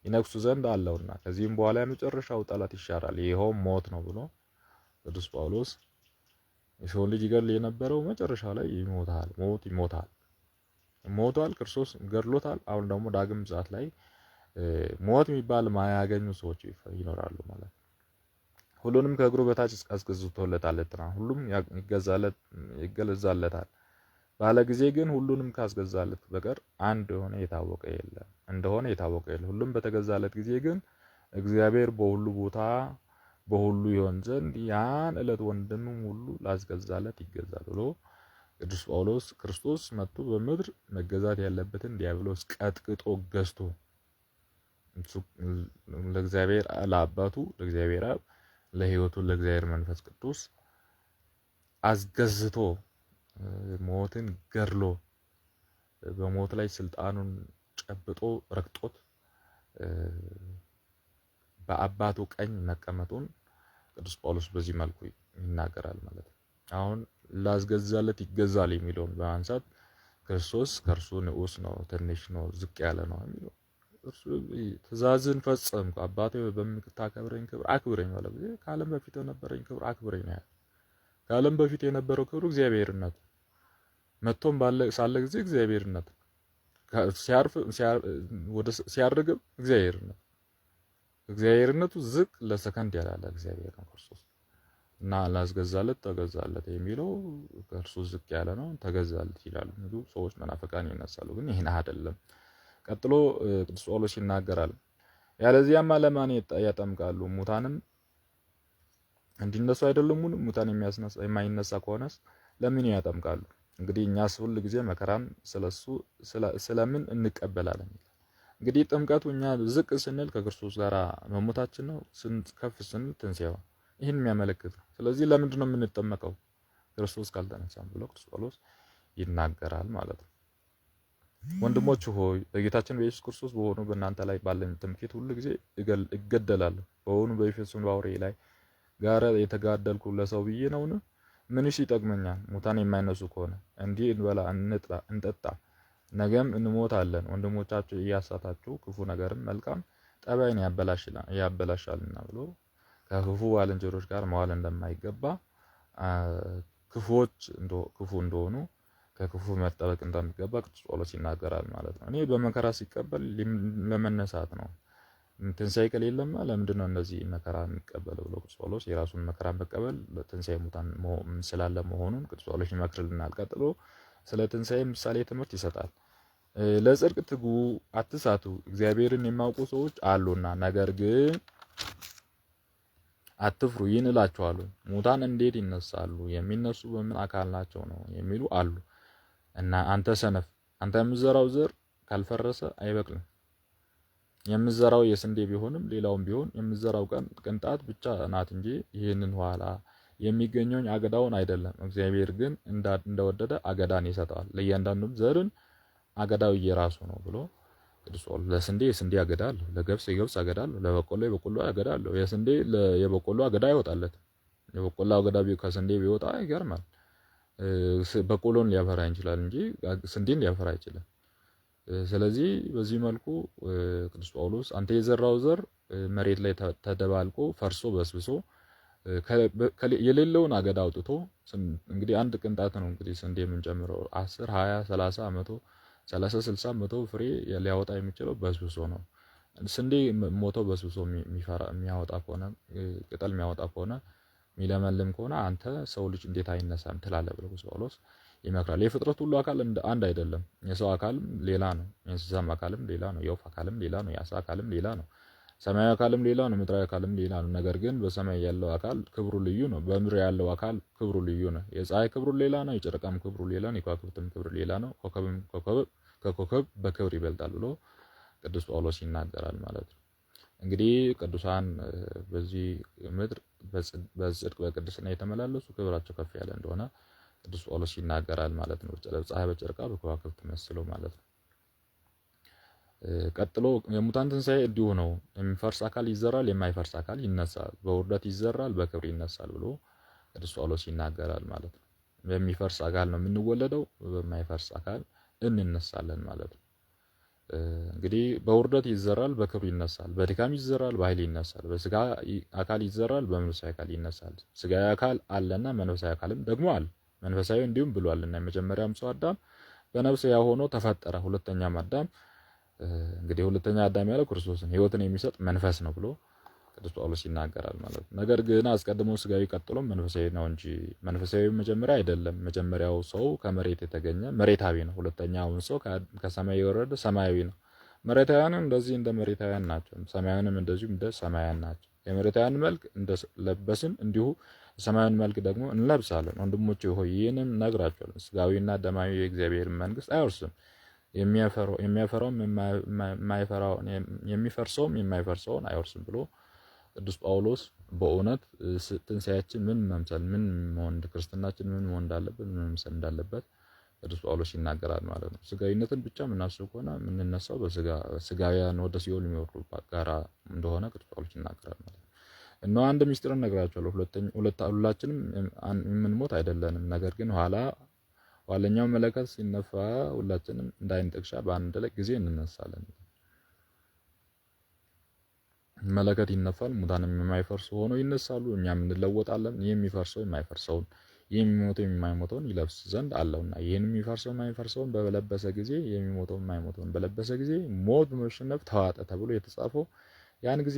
ይነግሱ ዘንድ አለውና ከዚህም በኋላ የመጨረሻው ጠላት ይሻራል፣ ይኸውም ሞት ነው ብሎ ቅዱስ ጳውሎስ የሰው ልጅ ይገድል የነበረው መጨረሻ ላይ ይሞታል። ሞቷል፣ ክርስቶስ ገድሎታል። አሁን ደግሞ ዳግም ምጽአት ላይ ሞት የሚባል ማያገኙ ሰዎች ይኖራሉ ማለት ነው። ሁሉንም ከእግሩ በታች አስገዝቶለታልና ሁሉም ይገዛለታል ባለ ጊዜ ግን ሁሉንም ካስገዛለት በቀር አንድ እንደሆነ የታወቀ የለም። ሁሉም በተገዛለት ጊዜ ግን እግዚአብሔር በሁሉ ቦታ በሁሉ ይሆን ዘንድ ያን ዕለት ወንድሙም ሁሉ ላስገዛለት ይገዛል ብሎ ቅዱስ ጳውሎስ ክርስቶስ መጥቶ በምድር መገዛት ያለበትን ዲያብሎስ ቀጥቅጦ ገዝቶ ለእግዚአብሔር ለአባቱ ለእግዚአብሔር አብ ለሕይወቱ ለእግዚአብሔር መንፈስ ቅዱስ አስገዝቶ ሞትን ገድሎ በሞት ላይ ስልጣኑን ጨብጦ ረግጦት በአባቱ ቀኝ መቀመጡን ቅዱስ ጳውሎስ በዚህ መልኩ ይናገራል ማለት ነው። አሁን ላስገዛለት ይገዛል የሚለውን በማንሳት ክርስቶስ ከእርሱ ንዑስ ነው፣ ትንሽ ነው፣ ዝቅ ያለ ነው የሚለው እርሱ ትእዛዝን ፈጸምኩ አባቴ በምታከብረኝ ክብር አክብረኝ ማለት ነው። ከዓለም በፊት የነበረኝ ክብር አክብረኝ ነው። ከዓለም በፊት የነበረው ክብሩ እግዚአብሔርነት መጥቶም ሳለ ጊዜ እግዚአብሔርነት ሲያርፍ ሲያርግም እግዚአብሔርነቱ ዝቅ ለሰከንድ ያላለ እግዚአብሔር ነው ክርስቶስ እና ላስገዛለት ተገዛለት የሚለው ከእርሱ ዝቅ ያለ ነው ተገዛለት ይላሉ እንግዲህ ሰዎች መናፍቃን ይነሳሉ። ግን ይሄን አይደለም። ቀጥሎ ቅዱስ ጳውሎስ ይናገራል። ያለዚያማ ለማን ያጠምቃሉ? ሙታንም እንዲነሱ አይደለም? ሙታን የማይነሳ ከሆነስ ለምን ያጠምቃሉ? እንግዲህ እኛስ ሁሉ ጊዜ መከራን ስለምን እንቀበላለን? እንግዲህ ጥምቀቱ እኛ ዝቅ ስንል ከክርስቶስ ጋር መሞታችን ነው፣ ከፍ ስንል ትንሣኤው ይህን የሚያመለክት ነው። ስለዚህ ለምንድን ነው የምንጠመቀው? ክርስቶስ ካልተነሳም ብሎ ቅዱስ ጳውሎስ ይናገራል ማለት ነው። ወንድሞች ሆይ በጌታችን በኢየሱስ ክርስቶስ በሆኑ በእናንተ ላይ ባለኝ ትምክህት ሁሉ ጊዜ እገደላለሁ። በሆኑ በኤፌሶን ባውሬ ላይ ጋር የተጋደልኩ ለሰው ብዬ ነውን? ምንስ ይጠቅመኛል? ሙታን የማይነሱ ከሆነ እንዲህ እንበላ እንጠጣ ነገም እንሞታለን። ወንድሞቻችሁ እያሳታችሁ ክፉ ነገርም መልካም ጠባይን ያበላሻልና ብሎ ከክፉ ባልንጀሮች ጋር መዋል እንደማይገባ ክፉዎች ክፉ እንደሆኑ ከክፉ መጠበቅ እንደሚገባ ቅዱስ ጳውሎስ ይናገራል ማለት ነው። እኔ በመከራ ሲቀበል ለመነሳት ነው። ትንሣኤ ከሌለማ ለምንድን ነው እንደዚህ መከራ የሚቀበለው ብሎ ቅዱስ ጳውሎስ የራሱን መከራ መቀበል ለትንሣኤ ሙታን ስላለ መሆኑን ቅዱስ ጳውሎስ ይመክርልናል። ቀጥሎ ስለ ትንሣኤ ምሳሌ ትምህርት ይሰጣል። ለጽድቅ ትጉ፣ አትሳቱ፣ እግዚአብሔርን የሚያውቁ ሰዎች አሉና፣ ነገር ግን አትፍሩ። ይህን እላችኋለሁ፣ ሙታን እንዴት ይነሳሉ? የሚነሱ በምን አካል ናቸው ነው የሚሉ አሉ። እና አንተ ሰነፍ፣ አንተ የምትዘራው ዘር ካልፈረሰ አይበቅልም። የምትዘራው የስንዴ ቢሆንም ሌላውም ቢሆን የምትዘራው ቅንጣት ብቻ ናት እንጂ ይህንን ኋላ የሚገኘውን አገዳውን አይደለም። እግዚአብሔር ግን እንደወደደ አገዳን ይሰጠዋል፣ ለእያንዳንዱም ዘርን አገዳው የራሱ ነው ብሎ ቅዱስ ጳውሎስ ለስንዴ የስንዴ አገዳ አለው፣ ለገብስ የገብስ አገዳ አለው፣ ለበቆሎ የበቆሎ አገዳ አለው። የስንዴ የበቆሎ አገዳ ይወጣለት። የበቆሎ አገዳ ከስንዴ ቢወጣ ይገርማል። በቆሎን ሊያፈራ ይችላል እንጂ ስንዴን ሊያፈራ አይችልም። ስለዚህ በዚህ መልኩ ቅዱስ ጳውሎስ አንተ የዘራው ዘር መሬት ላይ ተደባልቆ ፈርሶ በስብሶ የሌለውን አገዳ አውጥቶ እንግዲህ አንድ ቅንጣት ነው እንግዲህ ስንዴ የምንጨምረው 10 20 30 100 30 60 100 ፍሬ ሊያወጣ የሚችለው በስብሶ ነው። ስንዴ ሞተው በስብሶ የሚያወጣ ከሆነ ቅጠል የሚያወጣ ከሆነ የሚለመልም ከሆነ አንተ ሰው ልጅ እንዴት አይነሳም ትላለህ ብሎ ጳውሎስ ይመክራል። የፍጥረት ሁሉ አካል አንድ አይደለም። የሰው አካልም ሌላ ነው፣ የእንስሳም አካልም ሌላ ነው፣ የወፍ አካልም ሌላ ነው፣ የአሳ አካልም ሌላ ነው፣ ሰማያዊ አካልም ሌላ ነው፣ ምድራዊ አካልም ሌላ ነው። ነገር ግን በሰማይ ያለው አካል ክብሩ ልዩ ነው፣ በምድር ያለው አካል ክብሩ ልዩ ነው። የፀሐይ ክብሩ ሌላ ነው፣ የጨረቃም ክብሩ ሌላ ነው፣ የከዋክብትም ክብር ሌላ ነው። ከኮከብ በክብር ይበልጣል ብሎ ቅዱስ ጳውሎስ ይናገራል ማለት ነው። እንግዲህ ቅዱሳን በዚህ ምድር በጽድቅ በቅድስና የተመላለሱ ክብራቸው ከፍ ያለ እንደሆነ ቅዱስ ጳውሎስ ይናገራል ማለት ነው። ፀሐይ በጨረቃ በከዋክብት መስለው ማለት ነው። ቀጥሎ የሙታን ትንሣኤ እንዲሁ ነው። የሚፈርስ አካል ይዘራል፣ የማይፈርስ አካል ይነሳል። በውርደት ይዘራል፣ በክብር ይነሳል ብሎ ቅዱስ ጳውሎስ ይናገራል ማለት ነው። በሚፈርስ አካል ነው የምንወለደው፣ በማይፈርስ አካል እንነሳለን ማለት ነው። እንግዲህ በውርደት ይዘራል፣ በክብር ይነሳል። በድካም ይዘራል፣ በኃይል ይነሳል። በስጋ አካል ይዘራል፣ በመንፈሳዊ አካል ይነሳል። ስጋዊ አካል አለና መንፈሳዊ አካልም ደግሞ አለ። መንፈሳዊ እንዲሁም ብሏልና የመጀመሪያም ሰው አዳም በነፍስ ያው ሆኖ ተፈጠረ። ሁለተኛም አዳም እንግዲህ ሁለተኛ አዳም ያለው ክርስቶስን ሕይወትን የሚሰጥ መንፈስ ነው ብሎ ቅዱስ ጳውሎስ ይናገራል ማለት ነው። ነገር ግን አስቀድሞ ስጋዊ ቀጥሎም መንፈሳዊ ነው እንጂ መንፈሳዊ መጀመሪያ አይደለም። መጀመሪያው ሰው ከመሬት የተገኘ መሬታዊ ነው። ሁለተኛውን ሰው ከሰማይ የወረደ ሰማያዊ ነው። መሬታውያንም እንደዚህ እንደ መሬታውያን ናቸው፣ ሰማያውያንም እንደዚሁ እንደ ሰማያውያን ናቸው። የምድራዊን መልክ እንደለበስን እንዲሁ ሰማያዊን መልክ ደግሞ እንለብሳለን። ወንድሞቼ ሆይ ይህንን እነግራችኋለሁ፣ ሥጋዊና ደማዊ የእግዚአብሔርን መንግሥት አይወርስም። የሚያፈራውም የማይፈርሰውን አይወርስም ብሎ ቅዱስ ጳውሎስ በእውነት ትንሣኤያችን ምን መምሰል ምን መሆን ክርስትናችን ምን መሆን እንዳለበት ምን መምሰል እንዳለበት ቅዱስ ጳውሎስ ይናገራል ማለት ነው። ሥጋዊነትን ብቻ የምናስብ ከሆነ የምንነሳው በሥጋውያን ወደ ሲኦል የሚወርዱባት ጋራ እንደሆነ ቅዱስ ጳውሎስ ይናገራል ማለት ነው። እነሆ አንድ ምስጢር እነግራችኋለሁ፣ ሁላችንም የምንሞት አይደለንም። ነገር ግን ኋለኛው መለከት ሲነፋ ሁላችንም እንደ ዓይን ጥቅሻ በአንድ ጊዜ እንነሳለን። መለከት ይነፋል፣ ሙታንም የማይፈርሱ ሆነው ይነሳሉ፣ እኛም እንለወጣለን። የሚፈርሰው የማይፈርሰውን የሚሞተው የማይሞተውን ይለብስ ዘንድ አለውና ይህን የሚፈርሰው የማይፈርሰውን በለበሰ ጊዜ የሚሞተው የማይሞተውን በለበሰ ጊዜ ሞት በመሸነፍ ተዋጠ ተብሎ የተጻፈው ያን ጊዜ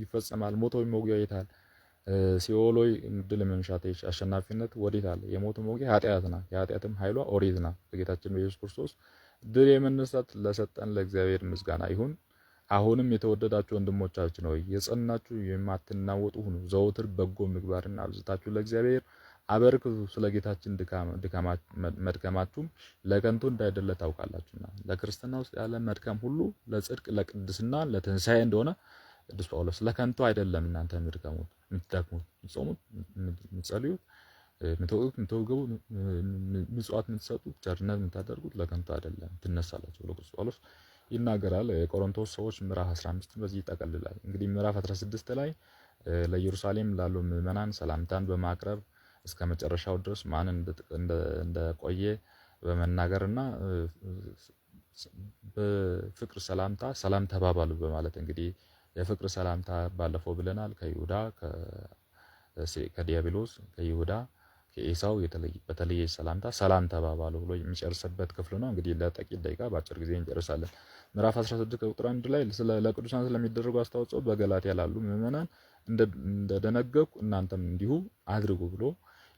ይፈጸማል። ሞት ሆይ መውጊያ የት አለ? ሲኦል ሆይ ድል መንሻት አሸናፊነት ወዴት አለ? የሞት መውጊያ ኃጢአት ናት፣ የኃጢአትም ኃይሏ ኦሪት ናት። በጌታችን በኢየሱስ ክርስቶስ ድል የመነሳት ለሰጠን ለእግዚአብሔር ምስጋና ይሁን። አሁንም የተወደዳችሁ ወንድሞቻችን ሆይ የጸናችሁ የማትናወጡ ሁኑ። ዘወትር በጎ ምግባርን አብዝታችሁ ለእግዚአብሔር አበርክቱ። ስለ ጌታችን መድከማችሁም ለከንቱ እንዳይደለ ታውቃላችሁና። ለክርስትና ውስጥ ያለ መድከም ሁሉ ለጽድቅ፣ ለቅድስና፣ ለትንሣኤ እንደሆነ ቅዱስ ጳውሎስ ለከንቱ አይደለም። እናንተ የምትደክሙት፣ የምትጾሙት፣ የምትጸልዩት፣ የምትወጡት፣ የምትወገቡት፣ ምጽዋት የምትሰጡት፣ ቸርነት የምታደርጉት ለከንቱ አይደለም ትነሳላችሁ ብሎ ቅዱስ ጳውሎስ ይናገራል። የቆሮንቶስ ሰዎች ምዕራፍ 15 በዚህ ይጠቀልላል። እንግዲህ ምዕራፍ 16 ላይ ለኢየሩሳሌም ላሉ ምዕመናን ሰላምታን በማቅረብ እስከ መጨረሻው ድረስ ማን እንደቆየ በመናገርና በፍቅር ሰላም ተባባሉ በማለት እንግዲህ የፍቅር ሰላምታ ባለፈው ብለናል። ከይሁዳ ከዲያብሎስ ከይሁዳ ከኤሳው በተለየ ሰላም ተባባሉ ብሎ የሚጨርስበት ክፍል ነው። እንግዲህ ለጥቂት ደቂቃ በአጭር ጊዜ እንጨርሳለን። ምዕራፍ 16 ቁጥር 1 ላይ ለቅዱሳን ስለሚደረጉ አስተዋጽኦ በገላትያ ላሉ ምዕመናን እንደደነገኩ እናንተም እንዲሁ አድርጉ ብሎ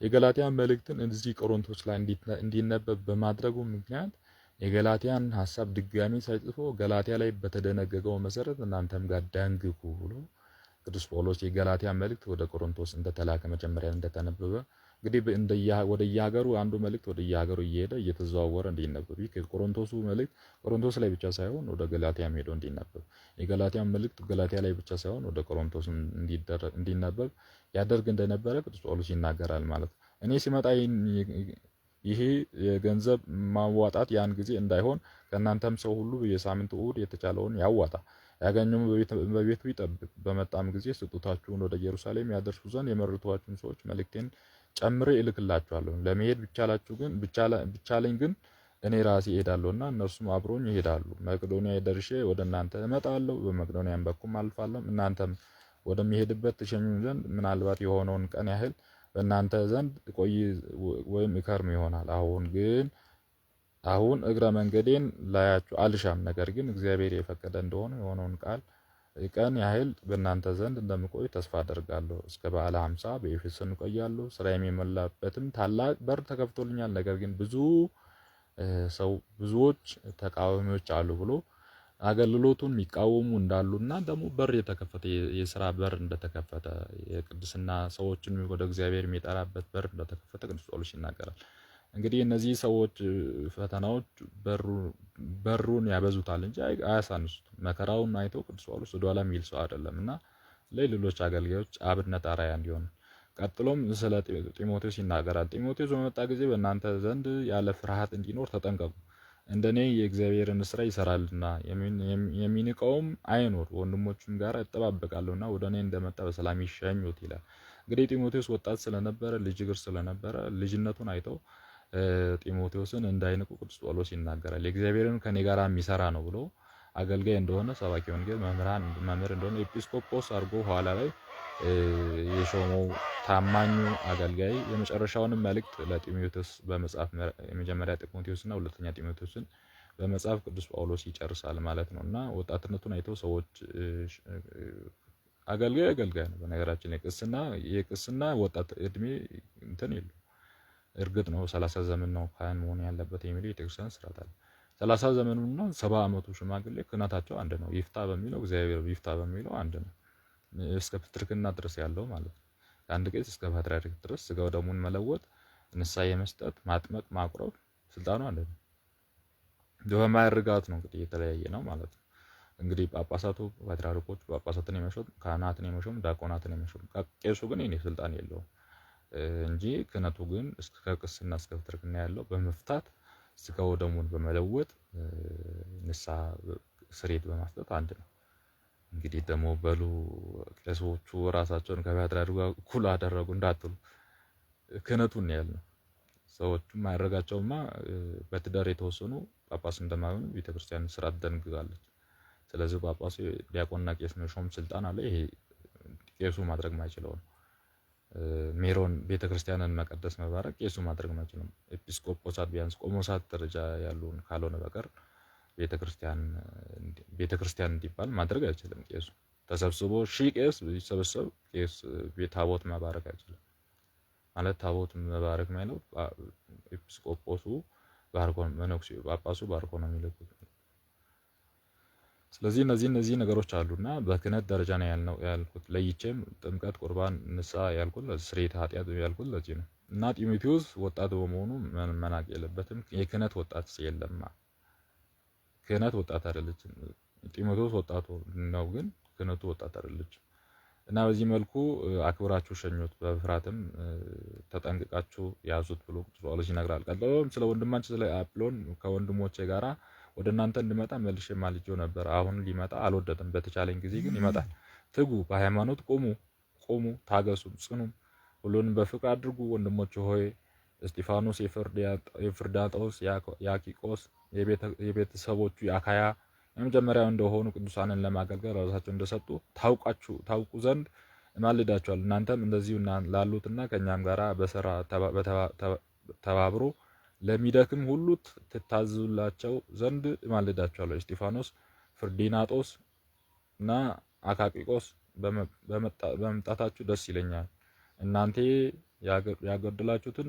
የገላትያ መልእክትን እዚህ ቆሮንቶስ ላይ እንዲነበብ በማድረጉ ምክንያት የገላትያን ሐሳብ ድጋሚ ሳይጽፎ ገላትያ ላይ በተደነገገው መሰረት እናንተም ጋር ደንግጉ ብሎ ቅዱስ ጳውሎስ የገላትያ መልእክት ወደ ቆሮንቶስ እንደተላከ መጀመሪያ እንደተነበበ እንግዲህ ወደ የሀገሩ አንዱ መልእክት ወደ የሀገሩ እየሄደ እየተዘዋወረ እንዲነበብ ይህ ቆሮንቶሱ መልእክት ቆሮንቶስ ላይ ብቻ ሳይሆን ወደ ገላትያም ሄዶ እንዲነበብ የገላትያ መልእክት ገላትያ ላይ ብቻ ሳይሆን ወደ ቆሮንቶስ እንዲነበብ ያደርግ እንደነበረ ቅዱስ ጳውሎስ ይናገራል ማለት ነው። እኔ ሲመጣ ይሄ የገንዘብ ማዋጣት ያን ጊዜ እንዳይሆን ከእናንተም ሰው ሁሉ የሳምንቱ እሑድ የተቻለውን ያዋጣ፣ ያገኘውም በቤቱ ይጠብቅ። በመጣም ጊዜ ስጦታችሁን ወደ ኢየሩሳሌም ያደርሱ ዘንድ የመረጥኋችሁን ሰዎች መልእክቴን ጨምሬ እልክላችኋለሁ። ለመሄድ ቢቻለኝ ግን እኔ ራሴ እሄዳለሁና እነርሱም አብሮኝ ይሄዳሉ። መቄዶንያ ደርሼ ወደ እናንተ እመጣለሁ። በመቄዶንያም በኩል አልፋለሁ። እናንተም ወደሚሄድበት ትሸኙኝ ዘንድ ምናልባት የሆነውን ቀን ያህል በእናንተ ዘንድ ቆይ ወይም እከርም ይሆናል። አሁን እግረ መንገዴን ላያችሁ አልሻም። ነገር ግን እግዚአብሔር የፈቀደ እንደሆነ የሆነውን ቀን ያህል በእናንተ ዘንድ እንደምቆይ ተስፋ አደርጋለሁ። እስከ በዓለ ሃምሳ በኤፌሶን እቆያለሁ። ስራ የሚሞላበትም ታላቅ በር ተከፍቶልኛል። ነገር ግን ብዙዎች ተቃዋሚዎች አሉ ብሎ አገልግሎቱን የሚቃወሙ እንዳሉና ደግሞ በር የተከፈተ የስራ በር እንደተከፈተ የቅድስና ሰዎችን ወደ እግዚአብሔር የሚጠራበት በር እንደተከፈተ ቅዱስ ጳውሎስ ይናገራል። እንግዲህ እነዚህ ሰዎች ፈተናዎች በሩን ያበዙታል እንጂ አያሳንሱትም። መከራውን አይተው ቅዱስ ጳውሎስ ወደኋላ የሚል ሰው አይደለምና ለሌሎች አገልጋዮች አብነት አርአያ እንዲሆን ቀጥሎም ስለ ጢሞቴዎስ ይናገራል። ጢሞቴዎስ በመጣ ጊዜ በእናንተ ዘንድ ያለ ፍርሃት እንዲኖር ተጠንቀቁ። እንደኔ የእግዚአብሔርን ስራ ይሰራልና የሚንቀውም አይኖር። ወንድሞቹም ጋር እጠባበቃለሁና ወደ እኔ እንደመጣ በሰላም ይሸኙት ይላል። እንግዲህ ጢሞቴዎስ ወጣት ስለነበረ ልጅ እግር ስለነበረ ልጅነቱን አይተው ጢሞቴዎስን እንዳይንቁ ቅዱስ ጳውሎስ ይናገራል። የእግዚአብሔርን ከኔ ጋር የሚሰራ ነው ብሎ አገልጋይ እንደሆነ ሰባኪ ወንጌል መምህር እንደሆነ ኤጲስቆጶስ አድርጎ ኋላ ላይ የሾመው ታማኙ አገልጋይ የመጨረሻውንም መልእክት ለጢሞቴዎስ በመጽሐፍ የመጀመሪያ ጢሞቴዎስና ሁለተኛ ጢሞቴዎስን በመጽሐፍ ቅዱስ ጳውሎስ ይጨርሳል ማለት ነውና ወጣትነቱን አይተው ሰዎች አገልጋይ ነው። በነገራችን የቅስና ወጣት እድሜ እንትን የለው። እርግጥ ነው 30 ዘመን ነው ካህን መሆን ያለበት የሚለው የቤተክርስቲያን ስርዓት አለ። 30 ዘመኑና 70 ዓመቱ ሽማግሌ ክህነታቸው አንድ ነው። ይፍታ በሚለው እግዚአብሔር ይፍታ በሚለው አንድ ነው። እስከ ፕትርክና ድረስ ያለው ማለት ነው። ከአንድ ቄስ እስከ ፓትርያርክ ድረስ ስጋው ደሙን መለወጥ፣ ንስሐ የመስጠት፣ ማጥመቅ፣ ማቁረብ ስልጣኑ አለ። በማያርጋት ነው እንግዲህ የተለያየ ነው ማለት ነው። እንግዲህ ጳጳሳቱ ፓትርያርኮች ጳጳሳትን የመሾም ካህናትን የመሾም ዲያቆናትን የመሾም ቄሱ ግን የኔ ስልጣን የለውም እንጂ ክህነቱ ግን እስከ ቅስና እስከ ፕትርክና ያለው በመፍታት ስጋው ደሙን በመለወጥ ንስሐ ስርየት በማስጠት አንድ ነው። እንግዲህ ደግሞ በሉ ቄሶቹ ራሳቸውን ከፓትርያርኩ ጋር እኩል አደረጉ እንዳትሉ ክህነቱን ያህል ነው። ሰዎቹም ማያደርጋቸውማ በትዳር የተወሰኑ ጳጳስ እንደማይሆኑ ቤተክርስቲያን ስርዓት ደንግጋለች። ስለዚህ ጳጳሱ ዲያቆንና ቄስ መሾም ስልጣን አለ። ይሄ ቄሱ ማድረግ ማይችለው ነው። ሜሮን ቤተክርስቲያንን መቀደስ መባረክ ቄሱ ማድረግ ማይችለው። ኤጲስቆጶሳት ቢያንስ ቆሞሳት ደረጃ ያሉን ካልሆነ በቀር ቤተክርስቲያን እንዲባል ማድረግ አይችልም። ቄሱ ተሰብስቦ ቄስ ቢሰበሰብ ቄስ ታቦት መባረክ አይችልም። ማለት ታቦት መባረክ ማለት ኤጲስቆጶሱ ባርኮ መነኩሴ ጳጳሱ ባርኮ ነው የሚልኩት። ስለዚህ እነዚህ ነገሮች አሉና በክህነት ደረጃ ነው ያልኩት። ለይቼም ጥምቀት፣ ቁርባን፣ ንስሐ ያልኩት ስርየተ ኃጢአት ያልኩት ለዚህ ነው። እና ጢሞቴዎስ ወጣት በመሆኑ መናቅ የለበትም። የክህነት ወጣት የለማ ክህነት ወጣት አይደለችም። ጢሞቴዎስ ወጣቱ ነው፣ ግን ክህነቱ ወጣት አይደለችም። እና በዚህ መልኩ አክብራችሁ ሸኙት፣ በፍርሃትም ተጠንቅቃችሁ ያዙት ብሎ ቅዱስ ጳውሎስ ይነግራል። ቀጥሎም ስለ ወንድማችን ስለ አጵሎን ከወንድሞቼ ጋራ ወደ እናንተ እንድመጣ መልሼ ማልጄው ነበር። አሁን ሊመጣ አልወደደም። በተቻለኝ ጊዜ ግን ይመጣል። ትጉ፣ በሃይማኖት ቁሙ፣ ታገሱም፣ ጽኑም፣ ሁሉንም በፍቅር አድርጉ። ወንድሞች ሆይ እስጢፋኖስ፣ የፍርዳጦስ፣ የአኪቆስ የቤተሰቦቹ የአካያ የመጀመሪያው እንደሆኑ ቅዱሳንን ለማገልገል ራሳቸው እንደሰጡ ታውቁ ዘንድ እማልዳቸዋል። እናንተም እንደዚሁ ላሉትና ከኛም ጋራ በሰራ ተባብሮ ለሚደክም ሁሉ ትታዘዙላቸው ዘንድ እማልዳቸዋለሁ። እስጢፋኖስ፣ ፍርዲናጦስ እና አካቂቆስ በመምጣታችሁ ደስ ይለኛል። እናንተ ያገደላችሁትን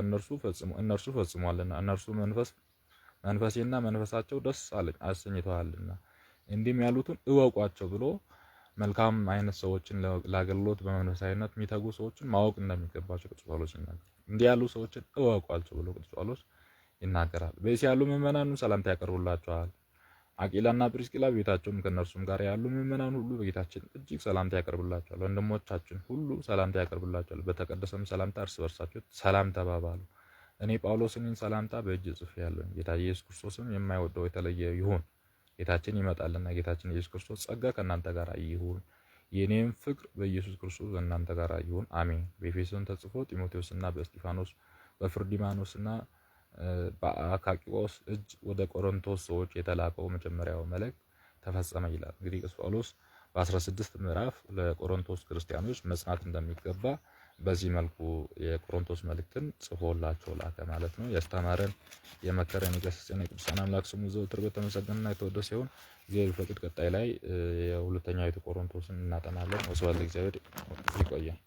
እነርሱ ፈጽሟልና እነርሱ መንፈሴና መንፈሳቸው ደስ አሰኝተዋልና እንዲህም ያሉትን እወቋቸው ብሎ መልካም አይነት ሰዎችን ለአገልግሎት በመንፈሳዊነት የሚተጉ ሰዎችን ማወቅ እንደሚገባቸው ቅዱስ ጳውሎስ ይናገራል። እንዲህ ያሉ ሰዎችን እወቋቸው ብሎ ቅዱስ ጳውሎስ ይናገራል። በእስያ ያሉ ምዕመናን ሰላምታ ያቀርቡላቸዋል። አቂላና ፕሪስቂላ ቤታቸውም ከእነርሱም ጋር ያሉ ምዕመናን ሁሉ በጌታችን እጅግ ሰላምታ ያቀርቡላቸዋል። ወንድሞቻችን ሁሉ ሰላምታ ያቀርቡላቸዋል። በተቀደሰም ሰላምታ እርስ በርሳቸው ሰላም ተባባሉ። እኔ ጳውሎስን ሰላምታ በእጅ ጽፌአለሁ። ጌታ ኢየሱስ ክርስቶስም የማይወደው የተለየ ይሁን። ጌታችን ይመጣልና ጌታችን ኢየሱስ ክርስቶስ ጸጋ ከእናንተ ጋር ይሁን። የኔም ፍቅር በኢየሱስ ክርስቶስ ከእናንተ ጋር ይሁን። አሜን። በኤፌሶን ተጽፎ ጢሞቴዎስና በእስጢፋኖስ በፍርዲማኖስና በአካቂቆስ እጅ ወደ ቆሮንቶስ ሰዎች የተላከው መጀመሪያው መልእክት ተፈጸመ ይላል። እንግዲህ ቅዱስ ጳውሎስ በ16 ምዕራፍ ለቆሮንቶስ ክርስቲያኖች መጽናት እንደሚገባ በዚህ መልኩ የቆሮንቶስ መልእክትን ጽፎላቸው ላከ ማለት ነው። ያስተማረን የመከረን የገሰጸን የቅዱሳን አምላክ ስሙ ዘወትር በተመሰገነና የተወደሰ ሲሆን እግዚአብሔር ፈቅድ ቀጣይ ላይ የሁለተኛው ቆሮንቶስን እናጠናለን። ወስብሐት ለእግዚአብሔር። ይቆያል።